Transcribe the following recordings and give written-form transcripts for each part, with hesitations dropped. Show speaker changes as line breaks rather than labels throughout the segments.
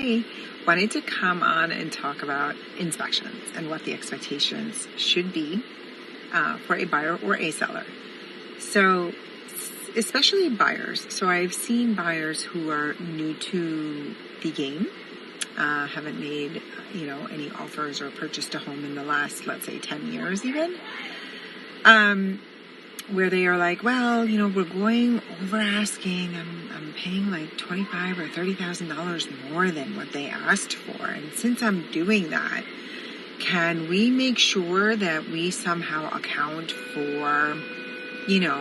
Today, wanted to come on and talk about inspections and what the expectations should be for a buyer or a seller. So, especially buyers. So I've seen buyers who are new to the game, haven't made, any offers or purchased a home in the last, let's say, 10 years even. Where they are like, well, we're going over asking. I'm paying like $25,000 or $30,000 more than what they asked for. And since I'm doing that, can we make sure that we somehow account for,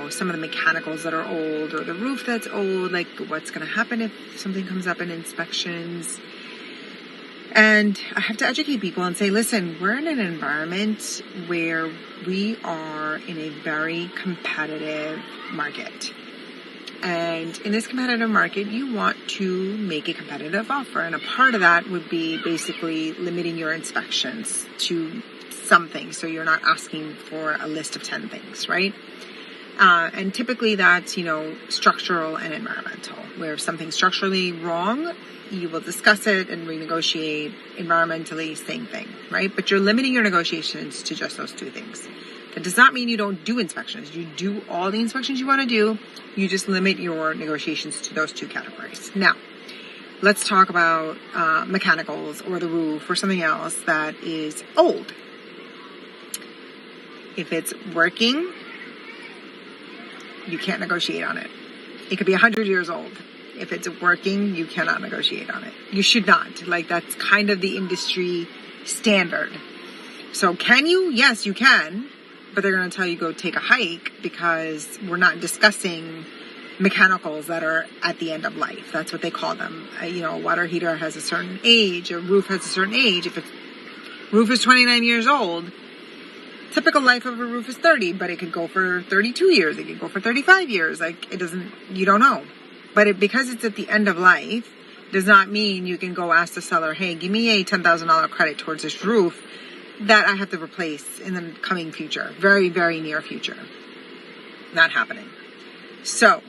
some of the mechanicals that are old or the roof that's old, like what's going to happen if something comes up in inspections? And I have to educate people and say, listen, we're in an environment where we are in a very competitive market. And in this competitive market, you want to make a competitive offer. And a part of that would be basically limiting your inspections to something. So you're not asking for a list of 10 things, right? And typically that's, structural and environmental, where if something's structurally wrong, you will discuss it and renegotiate. Environmentally, same thing, right? But you're limiting your negotiations to just those two things. That does not mean you don't do inspections. You do all the inspections you want to do. You just limit your negotiations to those two categories. Now, let's talk about mechanicals or the roof or something else that is old. If it's working, you can't negotiate on it. It could be 100 years old. If it's working, you cannot negotiate on it. You should not. That's kind of the industry standard. So can you? Yes, you can. But they're going to tell you go take a hike because we're not discussing mechanicals that are at the end of life. That's what they call them. A water heater has a certain age. A roof has a certain age. If roof is 29 years old, typical life of a roof is 30, but it could go for 32 years. It could go for 35 years. You don't know. But because it's at the end of life, does not mean you can go ask the seller, hey, give me a $10,000 credit towards this roof that I have to replace in the coming future. Very, very near future. Not happening. So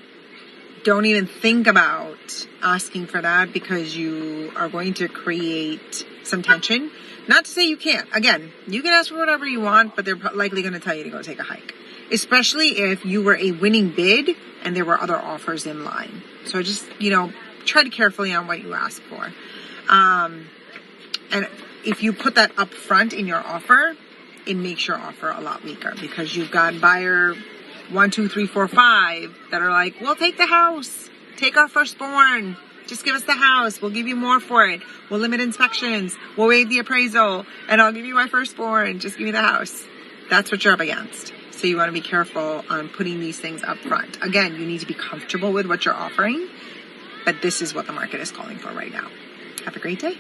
don't even think about asking for that because you are going to create some tension. Not to say you can't. Again, you can ask for whatever you want, but they're likely going to tell you to go take a hike. Especially if you were a winning bid and there were other offers in line. So just, tread carefully on what you ask for. And if you put that up front in your offer, it makes your offer a lot weaker because you've got buyer 1, 2, 3, 4, 5 that are like, we'll take the house, take our firstborn, just give us the house, we'll give you more for it, we'll limit inspections, we'll waive the appraisal, and I'll give you my firstborn, just give me the house. That's what you're up against. So you want to be careful on putting these things up front. Again, you need to be comfortable with what you're offering, but this is what the market is calling for right now. Have a great day.